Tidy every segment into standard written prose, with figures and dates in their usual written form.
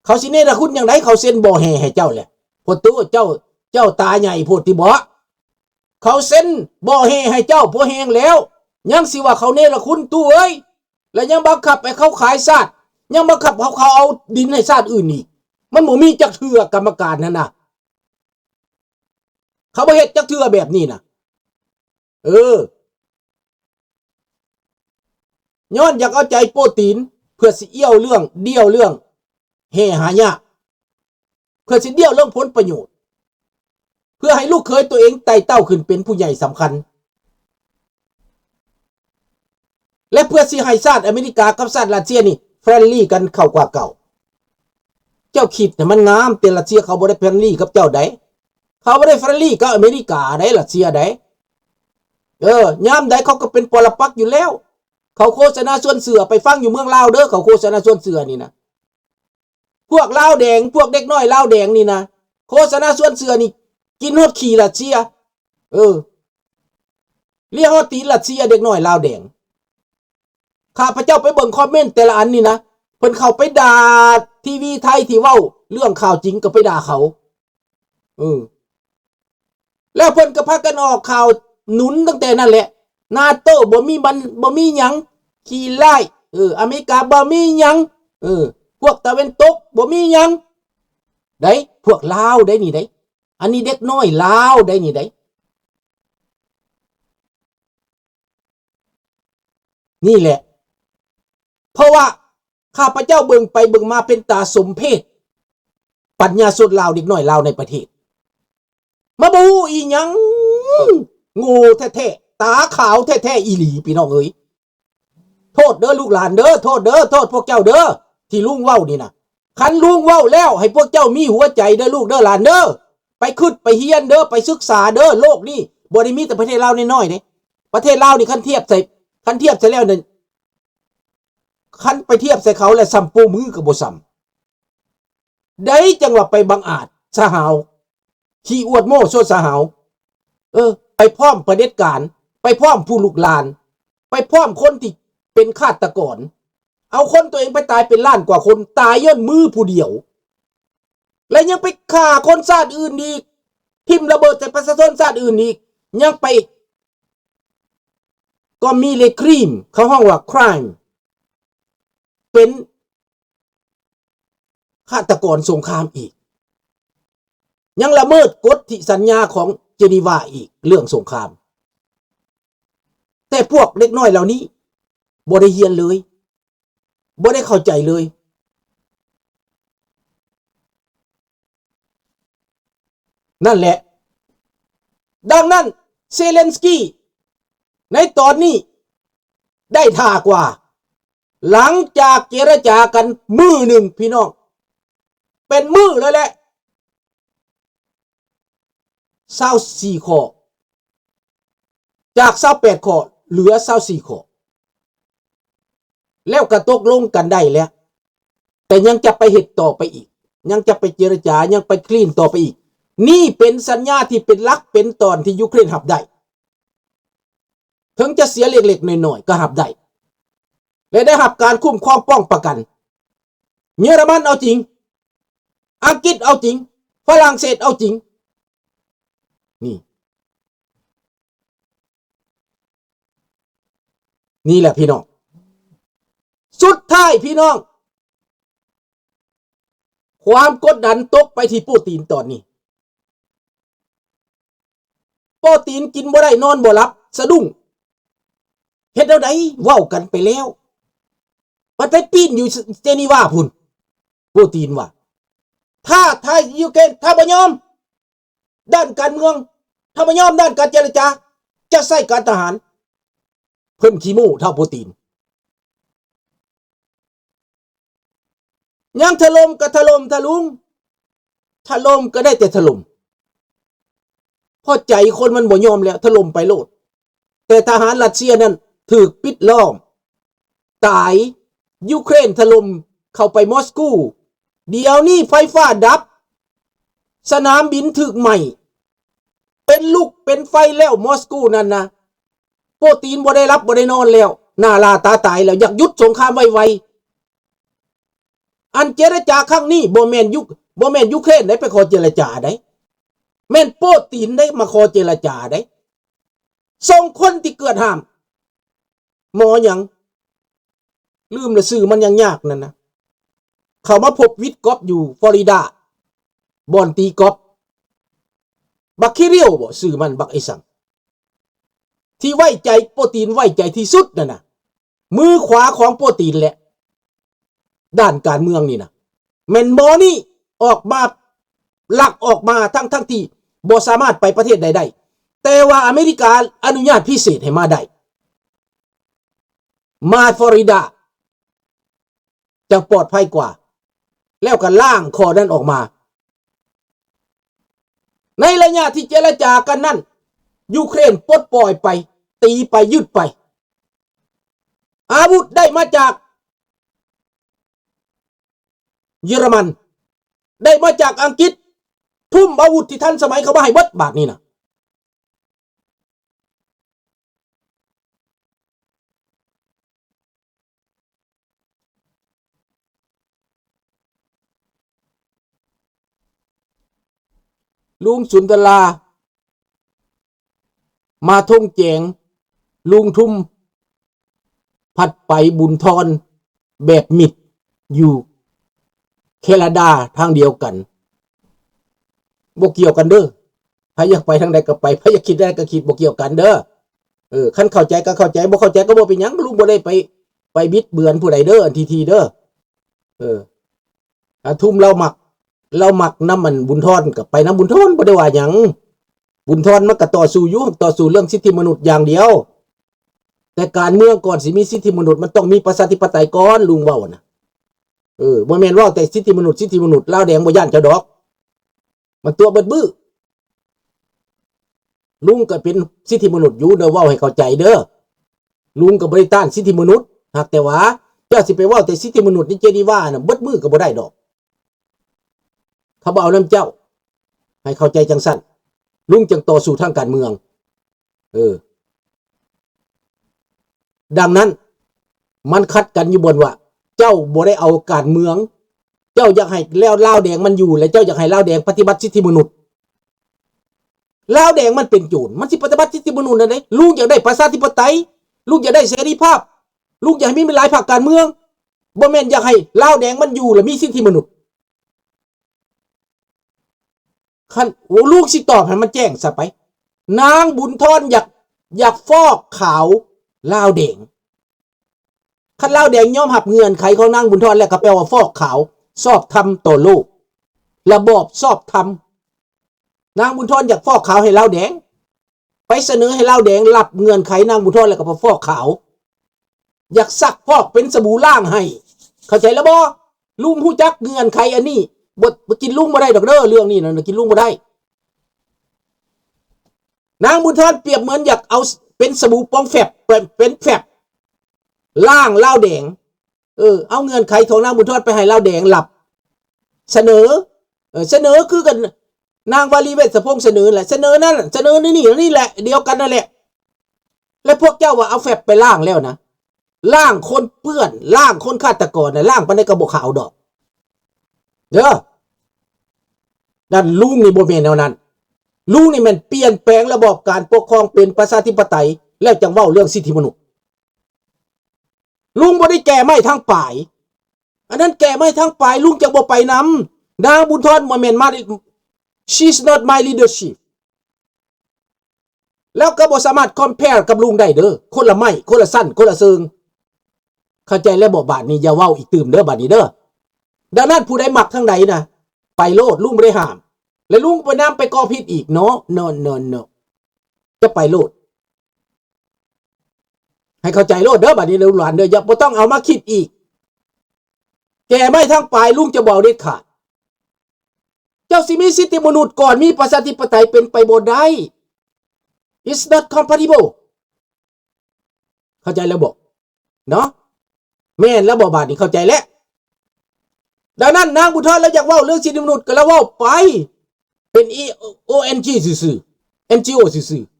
เขาสิเนรคุณอย่างไรเขาเซ็นบ่แห่ให้เจ้าแหละพอตัวเจ้าตาใหญ่โพดที่บ่เขาเซ็นบ่แห่ให้เจ้าพอแห้งแล้วยังสิว่าเขาเนรคุณตู้เอ้ยแล้วยังบังคับให้เขาขายชาติยังบังคับเขาเอาดินให้ชาติอื่นอีกมันบ่มีจักเทื่อกรรมการนั่นน่ะเขาบ่เฮ็ดจักเทื่อแบบนี้น่ะย้อนอยากเอาใจโปรตีนเพื่อสิเดี่ยวเรื่องแห่หายากเพื่อสิเดี่ยวเรื่องผลประโยชน์เพื่อให้ลูกเคยตัวเองไต่เต้าขึ้นเป็นผู้ใหญ่สำคัญและเพื่อสิให้ชาติอเมริกากับชาติรัสเซียนี่เฟรนลี่กันเข้ากว่าเก่าเจ้าคิดให้มันงามแต่รัสเซียเขาบ่ได้เฟรนลี่กับเจ้าใดเขาบ่ได้เฟรนลี่กับอเมริกาใดรัสเซียใดยามใดเขาก็เป็นปรปักษ์อยู่แล้วเขาโฆษณาส่วนเสือไปฟังอยู่เมืองลาวเด้อเขาโฆษณาส่วนเสือนี่นะพวกลาวแดงพวกเด็กน้อยลาวแดงนี่นะโฆษณาส่วนเสือนี่กินฮอดขี้รัสเซียเรียกฮอดตีนรัสเซียเด็กน้อยลาวแดงข้าพเจ้าไปเบิ่งคอมเมนต์แต่ละอันนี่นะเพิ่นเข้าไปด่าทีวีไทยที่เว้าเรื่องข่าวจริงก็ไปด่าเขาแล้วเพิ่นก็พากันออกข่าวหนุนตั้งแต่นั่นแหละนาโต้บ่มีหยังขี้ไล่อเมริกาบ่มีหยังพวกตะวันตกบ่มีหยังได้พวกลาวได้นี่ได้อันนี้เด็กน้อยลาวได้นี่ได้นี่แหละเพราะว่าข้าพเจ้าเบิ่งไปเบิ่งมาเป็นตาสมเพชปัญญาสุดลาวเด็กน้อยลาวในประเทศมาบูอีหยังงูแท้ๆตาขาวแท้ๆอีหลีพี่น้องเอ้ยโทษเด้อลูกหลานเด้อโทษพวกเจ้าเด้อที่ลุงเว้านี่นะคันลุงเว้าแล้วให้พวกเจ้ามีหัวใจเด้อลูกเด้อหลานเด้อไปคิดไปเฮียนเด้อไปศึกษาเด้อโลกนี่บ่ได้มีแต่ประเทศลาวน้อยๆเด้ประเทศลาวนี่คันเทียบใส่แล้วนั่นคันไปเทียบใส่เขาแล้วซ้ำปูมือก็บ่ซ้ำได้จังว่าไปบังอาจสหาวขี้อวดโม้โซสหาวไปพร้อมประเผด็จการไปพร้อมผู้ลุกลานไปพร้อมคนที่เป็นฆาตกรเอาคนตัวเองไปตายเป็นล้านกว่าคนตายย้อนมือผู้เดียวและยังไปฆ่าคนชาติอื่นอีกทิ่มระเบิดใส่ประชาชนชาติอื่นอีกยังไปก็มีเลยครีมเขาห้องว่า crime เป็นฆาตกรสงครามอีกยังละเมิดกฎที่สัญญาของเจนีวาอีกเรื่องสงครามแต่พวกเล็กน้อยเหล่านี้บ่ได้เรียนเลยบ่ได้เข้าใจเลยนั่นแหละดังนั้นเซเลนสกี้ในตอนนี้ได้ท่ากว่าหลังจากเจรจากันมื้อหนึ่งพี่น้องเป็นมื้อแล้วแหละ24ข้อจาก28ข้อเหลือ24ข้อแล้วก็ตกลงกันได้แล้วแต่ยังจะไปเฮ็ดต่อไปอีกยังจะไปเจรจายังไปคลีนต่อไปอีกนี่เป็นสัญญาที่เป็นหลักเป็นตอนที่ยูเครนรับได้ถึงจะเสียเล็กๆน้อยๆก็รับได้และได้รับการคุ้มครองป้องประกันเยอรมันเอาจริงอังกฤษเอาจริงฝรั่งเศสเอาจริงนี่แหละพี่น้องสุดท้ายพี่น้องความกดดันตกไปที่ปูตินตอนนี้ปูตินกินบ่ได้นอนบ่หลับสะดุ้งเฮ็ดเอาไดเว้ากันไปแล้วมันไปปีนอยู่เจนีวาพุ่นปูตินว่าถ้ายูเครนถ้าบ่ยอมด้านการเมืองถ้าบ่ยอมด้านการเจรจาจะใช้การทหารเพิ่มขี้มูเท่าปูตินยังถล่มก็ถล่มทะลุงถล่มก็ได้แต่ถล่มพอใจคนมันบ่ยอมแล้วถล่มไปโลดแต่ทหารรัสเซียนั้นถูกปิดล้อมตายยูเครนถล่มเข้าไปมอสโกเดี๋ยวนี้ไฟฟ้าดับสนามบินถูกไหม้เป็นลูกเป็นไฟแล้วมอสโกนั่นนะโปรตีนบ่ได้รับบ่ได้นอนแล้วหน้าลาตาตายแล้วอยากหยุดสงครามไว อันเจรจาครั้งนี้บ่แม่นยูเครนได้ไปขอเจรจาได้แม่นโปตีนได้มาขอเจรจาได้ส่งคนที่เกิดห้ามหมอหยังลืมละสื่อมันยังยากนั่นนะเขามาพบวิทกอฟอยู่ฟลอริดาบ่อนตีกอฟบักคิเรียวบ่สื่อมันบักไอ้สังที่ไว้ใจโปตีนไว้ใจที่สุดนั่นนะมือขวาของโปตีนแหละด้านการเมืองนี่นะแม่นหมอนี่ออกมาลักออกมาทั้งที่บ่สามารถไปประเทศใดๆแต่ว่าอเมริกาอนุญาตพิเศษให้มาได้มาฟลอริดาจะปลอดภัยกว่าแล้วก็ล่างคอนั้นออกมาในระยะที่เจรจากันนั่นยูเครนปลดปล่อยไปตีไปยึดไปอาวุธได้มาจากเยอรมันได้มาจากอังกฤษทุ่มอาวุธที่ทันสมัยเขามาให้เบิดบาทนี่นะลุงสุนทรามาทงแจงลุงทุ่มพัดไปบุญทรแบบมิดอยู่แคนาดาทางเดียวกันบ่เกี่ยวกันเด้อใครอยากไปทางใดก็ไปใครอยากคิดได้ก็คิดบ่เกี่ยวกันเด้อคันเข้าใจก็เข้าใจบ่เข้าใจก็บ่เป็นหยังลุงบ่ได้ไปบิดเบือนผู้ใดเด้ออันทีเด้อทุ่มเราหมักน้ำมันบุญทรก็ไปน้ำบุญทรบ่ได้ว่าหยังบุญทรมันก็ต่อสู้เรื่องสิทธิมนุษย์อย่างเดียวแต่การเมืองก่อนสิมีสิทธิมนุษย์มันต้องมีประชาธิปไตยก่อนลุงเว้านะบ่แม่นว่าแต่สิทธิมนุษย์ลาวแดงบ่ย่านเจ้าดอกมันตัวเบิดบื้อลุงก็เป็นสิทธิมนุษย์อยู่เด้อเว้าให้เข้าใจเด้อลุงก็บ่ได้ต้านสิทธิมนุษย์หากแต่ว่าเจ้าสิไปเว้าแต่สิทธิมนุษย์นี่เจดีว่าน่ะเบิดมือก็บ่ได้ดอกเขาบ่เอานำเจ้าให้เข้าใจจังซั่นลุงจึงต่อสู้ทางการเมืองดังนั้นมันคัดกันอยู่บนว่าเจ้าบ่ได้เอาการเมืองเจ้าอยากให้แล้วลาวแดงมันอยู่และเจ้าอยากให้ลาวแดงปฏิบัติสิทธิมนุษย์ลาวแดงมันเป็นโจรมันสิปฏิบัติสิทธิมนุษย์นั่นเด้ลุงอยากได้ประชาธิปไตยลุงอยากได้เสรีภาพลุงอยากให้มีหลายพรรคการเมืองบ่แม่นอยากให้ลาวแดงมันอยู่และมีสิทธิมนุษย์คันลูกสิตอบให้มันแจ้งซะไปนางบุญทรอยากฟอกขาวลาวแดงคันลาวแดงยอมรับเงื่อนไขของนางบุญทรแล้วก็แปลว่าฟอกขาวชอบธรรมต่อโลกระบอบชอบธรรมนางบุญทรอยากฟอกขาวให้ลาวแดงไปเสนอให้ลาวแดงรับเงื่อนไขนางบุญทรแล้วก็ไปฟอกขาวอยากซักฟอกเป็นสบู่ล้างให้เข้าใจแล้วบ่ลุงฮู้จักเงื่อนไขอันนี้บ่กินลุงบ่ได้ดอกเด้อเรื่องนี้นะกินลุงบ่ได้นางบุญทรเปรียบเหมือนอยากเอาเป็นสบู่ปองแฟบเป็นแฟบล่างลาวแดงเอาเงื่อนไขของนางบุญทรไปให้ลาวแดงหลับเสนอคือกันนางวาลีเวชพงษ์เสนอแหละเสนอนั่นเสนอนี่แหละเดียวกันนั่นแหละและพวกเจ้าว่าเอาแฟบไปล่างแล้วนะล่างคนเปื้อนล่างคนฆาตกรนะล่างปานใดก็บ่ขาวดอกเด้อนั่นลุงนี่บ่แม่นแนวนั้นลุงนี่มันเปลี่ยนแปลงระบบการปกครองเป็นประชาธิปไตยแล้วจังเว้าเรื่องสิทธิมนุษย์ลุงบ่ได้แก้ไม้ทางปลายอันนั้นแก้ไม้ทางปลายลุงจังบ่ไปนำนางบุญทรบ่แม่นมา she's not my leadership แล้วก็บ่สามารถ compare กับลุงได้เด้อคนละไม้คนละสั้นคนละเซิงเข้าใจแล้วบ่บาดนี้อย่าเว้าอีกตื่มเด้อบาดนี้เด้อดังนั้นผู้ใดมักทางใดนะไปโลดลุงบ่ได้ห้ามแล้วลุงไปนำไปก่อผิดอีกเนาะ no จะไปโลดให้เข้าใจโลดเด้อบัดนี้ลูกหลานเด้ออย่าบ่ต้องเอามาคิดอีกแก่ไม่ทั้งปลายลุงจะบอกเด็ดขาดเจ้าสิมีสิทธิมนุษย์ก่อนมีประชาธิปไตยเป็นไปบ่ได้ it's not compatible เข้าใจแล้วบ่เนาะแม่นแล้วบ่บาดนี้เข้าใจแล้วดังนั้นนางบุญทรแล้วอยากเว้าเรื่องสิทธิมนุษย์ก็แล้วเว้าไปเป็น EONG ซื่อๆ NGO ซื่อๆ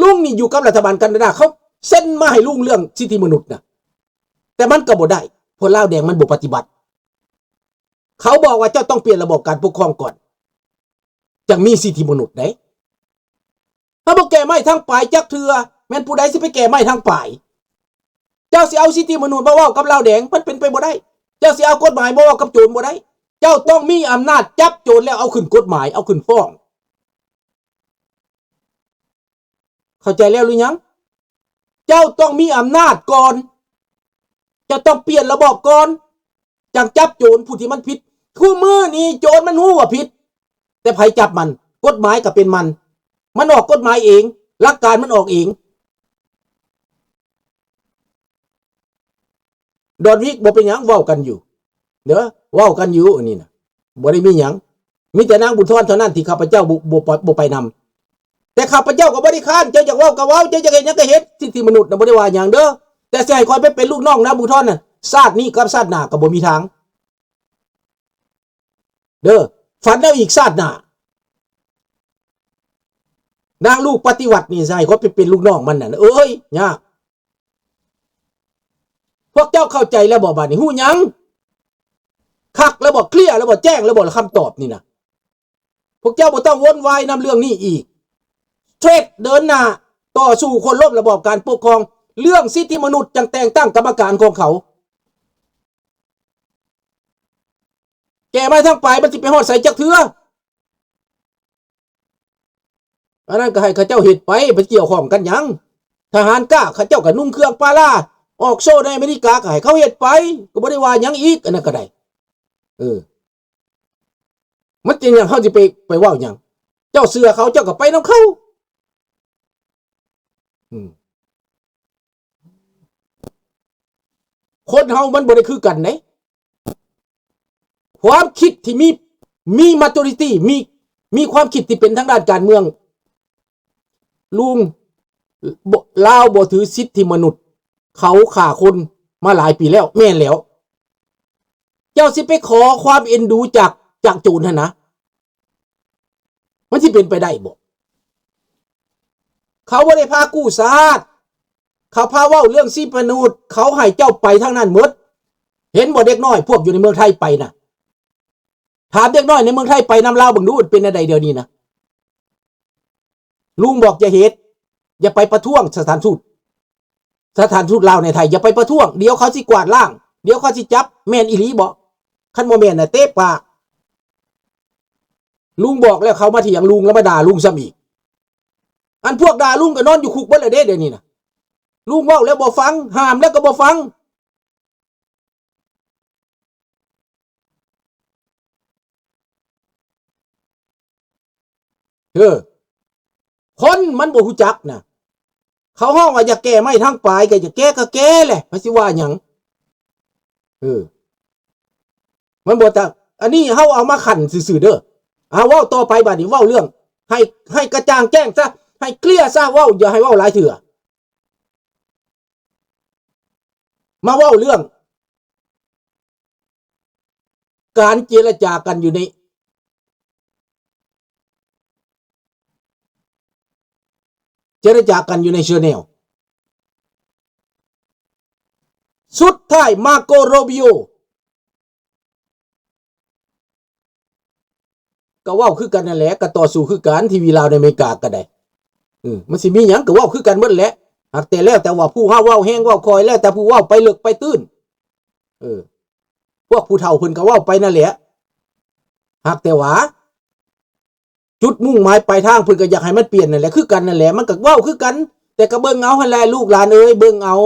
ลุงนี่อยู่กับรัฐบาลแคนาดาเขาเซ็นมาให้ลุงเรื่องสิทธิมนุษย์นะ แต่มันก็บ่ได้เพราะลาวแดงมันบ่ปฏิบัติเขาบอกว่าเจ้าต้องเปลี่ยนระบบการปกครองก่อนจังมีสิทธิมนุษย์ได้ถ้าบ่แก้ไม้ทางปลายจักเทื่อแม่นผู้ใดสิไปแก้ไม้ทางปลายเจ้าสิเอาสิทธิมนุษย์มาเว้ากับลาวแดงมันเป็นไปบ่ได้เจ้าสิเอากฎหมายมาเว้ากับโจรบ่ได้เจ้าต้องมีอำนาจจับโจรแล้วเอาขึ้นกฎหมายเอาขึ้นฟ้องเข้าใจแล้วหรือยังเจ้าต้องมีอำนาจก่อนเจ้าต้องเปลี่ยนระบบก่อนจังจับโจรผู้ที่มันผิดคู่มือนี่โจรมันรู้ว่าผิดแต่ไผจับมันกฎหมายก็เป็นมันออกกฎหมายเองหลักการมันออกเองดอนวิกบ่เป็นหยังเว้ากันอยู่เด้อเว้ากันอยู่อันนี้น่ะบ่ได้มีหยังมีแต่นางบุญทรเท่านั้นที่ข้าพเจ้าบ่ไปนำแต่ข้าพเจ้าก็บ่ได้ค้านเจ้าอยากเว้าก็เว้าเจ้าอยากเฮ็ดหยังก็เฮ็ดสิทธิมนุษย์น่ะบ่ได้ว่าหยังเด้อแต่สิให้คอยไปเป็นลูกน้องนางบุญทรน่ะชาตินี้กับชาติหน้าก็บ่มีทางเด้อฝันแล้วอีกชาติหน้านางลูกปฏิวัตินี่สิให้คอยไปเป็นลูกน้องมันน่ะเอ้ยยากพวกเจ้าเข้าใจแล้วบ่บัดนี้ฮู้หยังคักแล้วบ่เคลียร์แล้วบ่แจ้งแล้วบ่คำตอบนี่นะพวกเจ้าบ่ต้องวนวายนำเรื่องนี้อีกเทรดเดินหน้าต่อสู้คนล้มระบอบการปกครองเรื่องสิทธิมนุษย์จังแต่งตั้งกรรมการของเขาแก้ไม้ทั้งปลายมันสิไปฮอดใส่จักเทื่ออันนั้นก็ให้เขาเจ้าเฮ็ดไปเกี่ยวข้องกันหยังทหารกล้าเขาเจ้าก็นุ่งเครื่องปาล่าออกโซ่ในอเมริกาก็ให้เขาเฮ็ดไปก็บ่ได้ว่าหยังอีกอันนั้นก็ได้มันจริงอย่างเขาจะไปว่าอย่างเจ้าเสือเขาเจ้าก็ไปน้ำเขาคนเฮามันบ่ได้คือกันไหนความคิดที่มีmaturityมีความคิดที่เป็นทางด้านการเมืองลุงลาวบ่ถือสิทธิมนุษย์เขาฆ่าคนมาหลายปีแล้วแม่นแล้วเจ้าสิไปขอความเอ็นดูจากโจรหั่นนะมันสิเป็นไปได้บ่เขาบ่ได้พากู้ชาติเขาพาเว้าเรื่องสิทธิมนุษย์เขาให้เจ้าไปทางนั้นหมดเห็นบ่เด็กน้อยพวกอยู่ในเมืองไทยไปน่ะถามเด็กน้อยในเมืองไทยไปนำลาวเบิ่งดูเป็นอะไรเดี๋ยวนี้นะลุงบอกอย่าเฮ็ดอย่าไปประท้วงสถานทูตลาวในไทยอย่าไปประท้วงเดี๋ยวเขาสิกวาดล้างเดี๋ยวเขาสิจับแม่นอีหลีบ่คันบ่แม่นน่ะเตะปากลุงบอกแล้วเขามาเถียงลุงแล้วมาด่าลุงซ้ำอีกอันพวกด่าลุงก็นอนอยู่คุกเบิดแล้วเดี๋ยวนี้นะลุงเว้าแล้วบ่ฟังห้ามแล้วก็บ่ฟังคนมันบ่ฮู้จักนะเขาฮ้องว่าอย่าแก้ไม่ทางปลายก็อย่าแก้ก็แก้แหละมันสิว่าหยังมันบ่จักอันนี้เฮาเอามาคั่นซื่อๆเด้อเว้าต่อไปบัดนี้เว้าเรื่องให้กระจ่างแจ้งซะให้เคลียร์ซะเว้าอย่าให้เว้าหลายเถื่อมาเว้าเรื่องการเจรจากันอยู่ในเชแนลสุดท้ายมาโกโรบิโอก็เว้าคือกันนั่นแหละก็ต่อสู้คือกันทีวีลาวในอเมริกาก็ได้มันสิมีหยังก็เว้าคือกันหมดแหละหากแต่แล้วแต่ว่าผู้เฮาเว้าแฮงเว้าคอยแล้วแต่ผู้เว้าไปลึกไปตื้นพวกผู้เฒ่าเพิ่นก็เว้าไปนั่นแหละหากแต่ว่าจุดมุ่งหมายปลายทางเพิ่นก็อยากให้มันเปลี่ยนนั่นแหละคือกันนั่นแหละมันก็เว้าคือกันแต่ก็เบิ่งเอาหั่นแหละลูกหลานเอ้ยเบิ่งเอา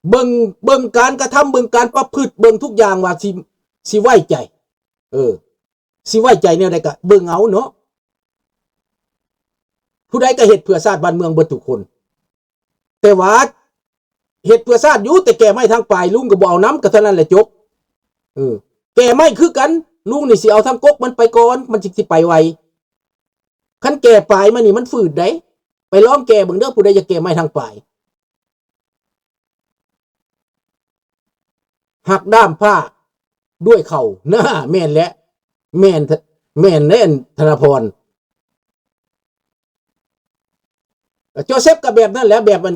เบิ่งการกระทำเบิ่งการประพฤติเบิ่งทุกอย่างว่าสิไว้ใจสิไว้ใจแนวใดก็เบิ่งเอาเนาะผู้ใดก็เฮ็ดเพื่อชาติบ้านเมืองเบิดทุกคนแต่ว่าเฮ็ดเพื่อชาติอยู่แต่แก้ไม่ทางปลายลุงก็บ่เอานำก็เท่านั้นแหละจบแก้ไม่คือกันลุงนี่สิเอาทางกกมันไปก่อนมันสิไปไวคันแก้ปลายมันนี่มันฝืดได้ไปลองแก้เบิ่งเด้อผู้ใดจะแก้ไม่ทางปลายหักด้ามผ้าด้วยเข่าหน้าแม่นและแม่นแน่นธนพร โจเซฟก็แบบนั้นแหละแบบมัน